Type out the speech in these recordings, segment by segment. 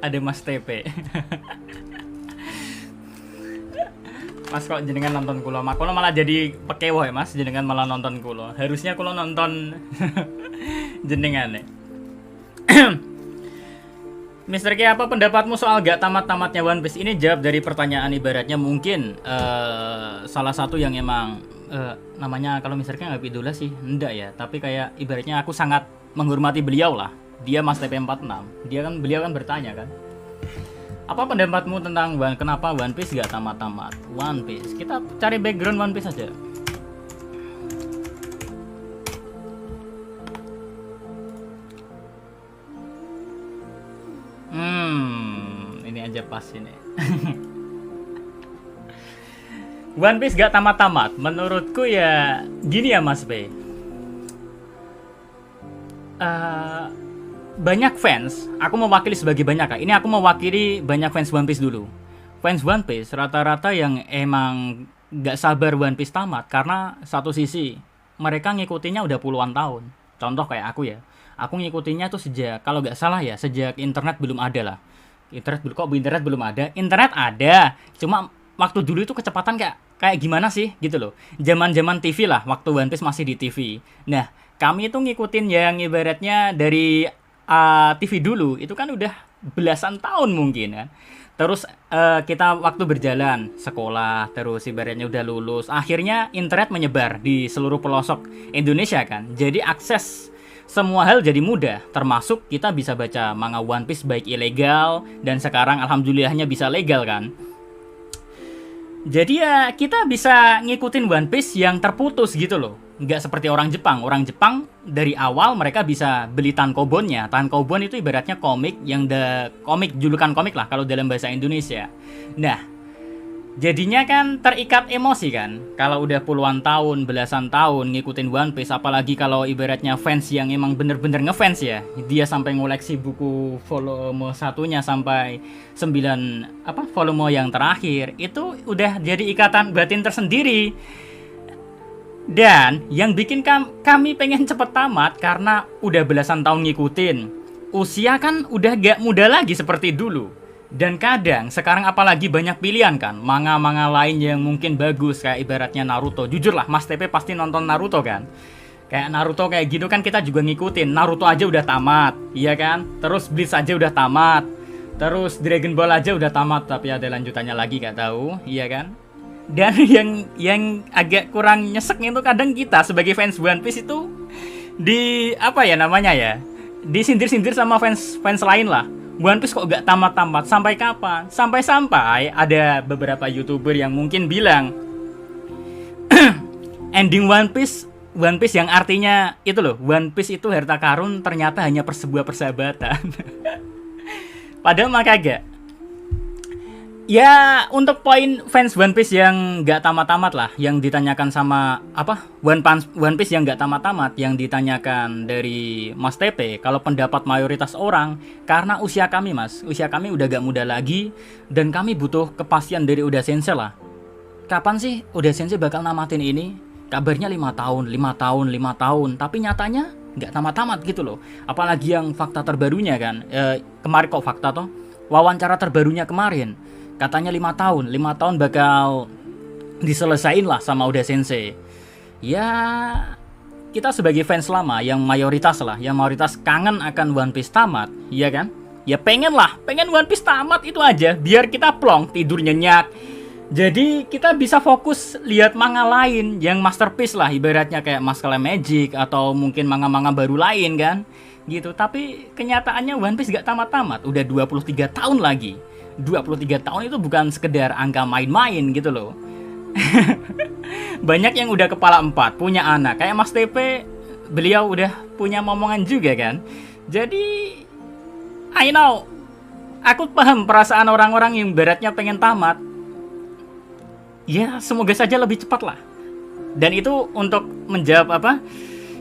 Ada Mas TP. Mas kok jenengan nonton kulo, mak kulo malah jadi pekewo ya Mas, jenengan malah nonton kulo. Harusnya kulo nonton jenengan ya. Mister K, apa pendapatmu soal gak tamat-tamatnya One Piece? Ini jawab dari pertanyaan ibaratnya mungkin salah satu yang emang namanya kalau Mister K nggak idola sih, enggak ya. Tapi kayak ibaratnya aku sangat menghormati beliau lah. Dia Mas TP46. Beliau kan bertanya kan. Apa pendapatmu tentang kenapa One Piece gak tamat-tamat? One Piece. Kita cari background One Piece aja. Ini aja pas ini. One Piece gak tamat-tamat. Menurutku ya gini ya Mas B. Banyak fans, aku mewakili sebagai banyak kak. Ini aku mewakili banyak fans One Piece dulu. Fans One Piece rata-rata yang emang gak sabar One Piece tamat karena satu sisi mereka ngikutinnya udah puluhan tahun. Contoh kayak aku ya, aku ngikutinnya tuh sejak kalau gak salah ya sejak internet belum ada lah. Internet belum ada. Internet ada, cuma waktu dulu itu kecepatan kayak gimana sih gitu loh. Zaman TV lah, waktu One Piece masih di TV. Nah, kami itu ngikutin yang ibaratnya dari TV dulu itu kan udah belasan tahun mungkin kan. Terus kita waktu berjalan sekolah, terus ibaratnya udah lulus, akhirnya internet menyebar di seluruh pelosok Indonesia kan. Jadi akses semua hal jadi mudah, termasuk kita bisa baca manga One Piece baik ilegal dan sekarang alhamdulillahnya bisa legal kan. Jadi ya kita bisa ngikutin One Piece yang terputus gitu loh. Nggak seperti orang Jepang. Orang Jepang dari awal mereka bisa beli tankobonnya. Tankobon itu ibaratnya komik yang julukan komik lah kalau dalam bahasa Indonesia. Nah, jadinya kan terikat emosi kan. Kalau udah puluhan tahun, belasan tahun ngikutin One Piece, apalagi kalau ibaratnya fans yang emang bener-bener ngefans ya. Dia sampai ngoleksi buku volume satunya sampai 9 volume yang terakhir. Itu udah jadi ikatan batin tersendiri. Dan yang bikin kami pengen cepet tamat karena udah belasan tahun ngikutin. Usia kan udah gak muda lagi seperti dulu. Dan kadang sekarang apalagi banyak pilihan kan, manga-manga lain yang mungkin bagus kayak ibaratnya Naruto. Jujur lah, Mas TP pasti nonton Naruto kan. Kayak Naruto kayak gitu kan kita juga ngikutin. Naruto aja udah tamat, iya kan? Terus Bleach aja udah tamat. Terus Dragon Ball aja udah tamat, tapi ada lanjutannya lagi gak tahu, iya kan? Dan yang agak kurang nyeseknya itu kadang kita sebagai fans One Piece itu disindir-sindir sama fans lain lah. One Piece kok gak tamat-tamat, sampai kapan? Sampai ada beberapa YouTuber yang mungkin bilang ending One Piece yang artinya itu loh, One Piece itu harta karun ternyata hanya sebuah persahabatan. Padahal mah kagak. Ya, untuk poin fans One Piece yang gak tamat-tamat lah, yang ditanyakan sama One Piece yang gak tamat-tamat, yang ditanyakan dari Mas TP, kalau pendapat mayoritas orang, karena usia kami udah gak muda lagi, dan kami butuh kepastian dari Oda Sensei lah. Kapan sih Oda Sensei bakal namatin ini? Kabarnya 5 tahun, tapi nyatanya gak tamat-tamat gitu loh. Apalagi yang fakta terbarunya kan, kemarin kok fakta toh, wawancara terbarunya kemarin. Katanya 5 tahun bakal diselesain lah sama Oda Sensei. Ya, kita sebagai fans lama yang mayoritas kangen akan One Piece tamat, iya kan? Ya pengen One Piece tamat itu aja, biar kita plong, tidur nyenyak. Jadi kita bisa fokus lihat manga lain yang masterpiece lah, ibaratnya kayak Maskell Magic atau mungkin manga-manga baru lain kan. Gitu, tapi kenyataannya One Piece gak tamat-tamat, udah 23 tahun lagi. 23 tahun itu bukan sekedar angka main-main gitu loh. Banyak yang udah kepala 4, punya anak. Kayak Mas TP, beliau udah punya momongan juga kan. Jadi, I know, aku paham perasaan orang-orang yang beratnya pengen tamat. Ya, semoga saja lebih cepat lah. Dan itu untuk menjawab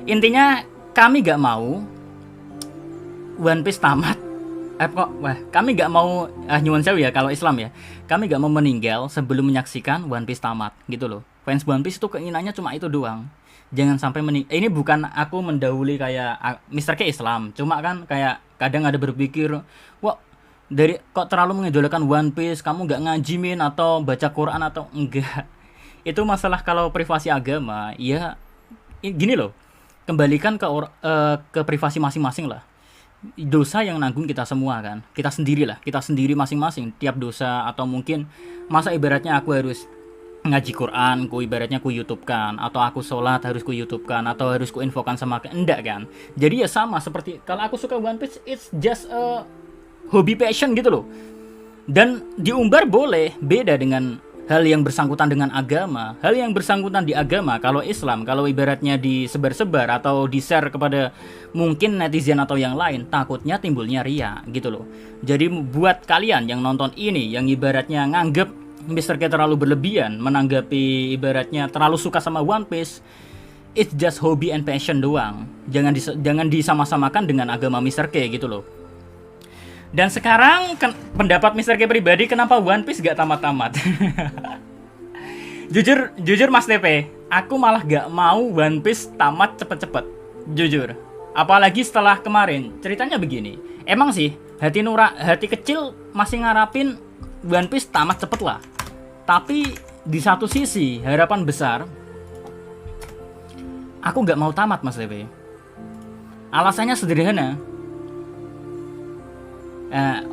intinya kami gak mau One Piece tamat. Kami gak mau nyuwun sewu ya kalau Islam ya. Kami gak mau meninggal sebelum menyaksikan One Piece tamat gitu loh. Fans One Piece itu keinginannya cuma itu doang. Jangan sampai ini bukan aku mendahului kayak Mr. K Islam. Cuma kan kayak kadang ada berpikir, wah Dari kok terlalu mengidolakan One Piece, kamu nggak ngaji Min, atau baca Quran atau enggak. Itu masalah kalau privasi agama, ya gini loh. Kembalikan ke privasi masing-masing lah. Dosa yang nanggung kita semua kan. Kita sendiri lah, kita sendiri masing-masing tiap dosa. Atau mungkin masa ibaratnya aku harus ngaji Quran, ku ibaratnya ku YouTube kan, atau aku sholat harus ku YouTube kan, atau harus ku infokan sama enggak kan. Jadi ya sama seperti kalau aku suka One Piece, it's just a hobi passion gitu loh. Dan diumbar boleh, beda dengan hal yang bersangkutan dengan agama. Hal yang bersangkutan di agama, kalau Islam, kalau ibaratnya disebar-sebar atau di-share kepada mungkin netizen atau yang lain, takutnya timbulnya ria gitu loh. Jadi buat kalian yang nonton ini, yang ibaratnya nganggep Mr. K terlalu berlebihan menanggapi ibaratnya terlalu suka sama One Piece, it's just hobby and passion doang. Jangan disama-samakan dengan agama Mr. K gitu loh. Dan sekarang pendapat Mr. K pribadi, kenapa One Piece gak tamat-tamat? Jujur Mas TP, aku malah gak mau One Piece tamat cepet-cepet. Jujur. Apalagi setelah kemarin. Ceritanya begini. Emang sih, hati kecil masih ngarapin One Piece tamat cepet lah. Tapi di satu sisi harapan besar, aku gak mau tamat Mas TP. Alasannya sederhana.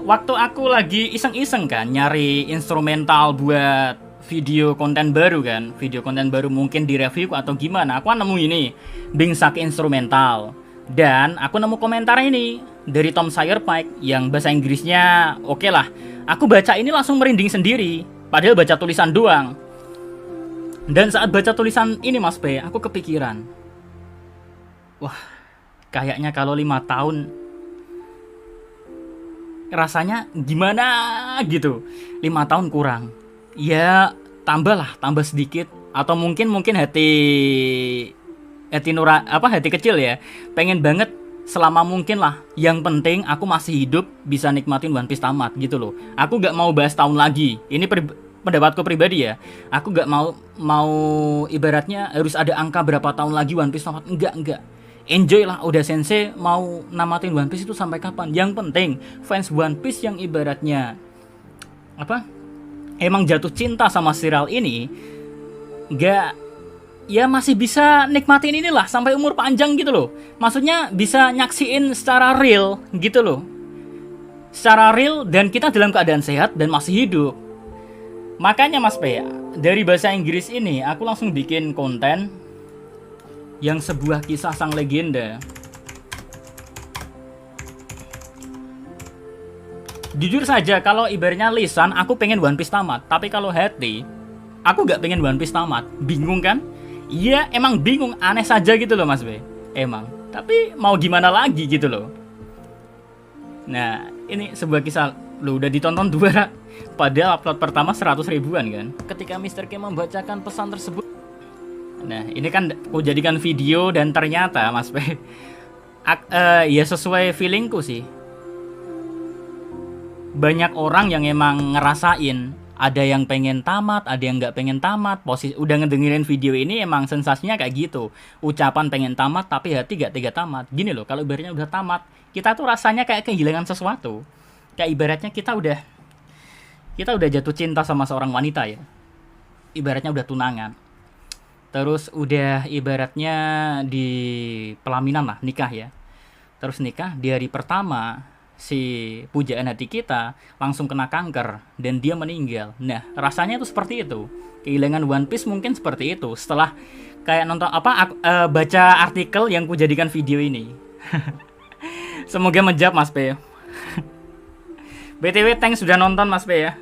Waktu aku lagi iseng-iseng kan nyari instrumental buat video konten baru kan, video konten baru mungkin direview atau gimana, aku nemu ini Bing Sake instrumental. Dan aku nemu komentar ini dari Tom Sawyer Pike yang bahasa Inggrisnya oke lah. Aku baca ini langsung merinding sendiri, padahal baca tulisan doang. Dan saat baca tulisan ini Mas P, aku kepikiran, wah, kayaknya kalau 5 tahun rasanya gimana gitu. 5 tahun kurang. Ya tambah sedikit. Atau mungkin hati kecil ya, pengen banget selama mungkin lah. Yang penting aku masih hidup bisa nikmatin One Piece tamat gitu loh. Aku gak mau bahas tahun lagi. Ini pendapatku pribadi ya. Aku gak mau ibaratnya harus ada angka berapa tahun lagi One Piece tamat. Enggak. Enjoy lah, udah sensei mau namatin One Piece itu sampai kapan. Yang penting fans One Piece yang ibaratnya emang jatuh cinta sama serial ini, ya masih bisa nikmatin inilah sampai umur panjang gitu loh. Maksudnya bisa nyaksiin secara real gitu loh. Secara real dan kita dalam keadaan sehat dan masih hidup. Makanya Mas P, dari bahasa Inggris ini aku langsung bikin konten yang sebuah kisah sang legenda. Jujur saja kalau ibaratnya lisan aku pengen One Piece tamat, tapi kalau hati aku gak pengen One Piece tamat. Bingung kan? Iya, emang bingung, aneh saja gitu loh Mas B. Emang, tapi mau gimana lagi gitu loh. Nah, ini sebuah kisah lo udah ditonton 2 padahal upload pertama 100 ribuan kan. Ketika Mr. K membacakan pesan tersebut, nah ini kan aku jadikan video dan ternyata Mas P, ya sesuai feelingku sih. Banyak orang yang emang ngerasain, ada yang pengen tamat, ada yang nggak pengen tamat. Udah ngedengerin video ini emang sensasinya kayak gitu. Ucapan pengen tamat tapi hati gak tega tamat. Gini loh, kalau ibaratnya udah tamat, kita tuh rasanya kayak kehilangan sesuatu. Kayak ibaratnya kita udah jatuh cinta sama seorang wanita ya. Ibaratnya udah tunangan. Terus udah ibaratnya di pelaminan lah, nikah ya. Terus nikah di hari pertama si pujaan hati kita langsung kena kanker dan dia meninggal. Nah, rasanya itu seperti itu. Kehilangan One Piece mungkin seperti itu. Setelah kayak nonton baca artikel yang kujadikan video ini. Semoga menjawab Mas P. BTW thanks sudah nonton Mas P ya.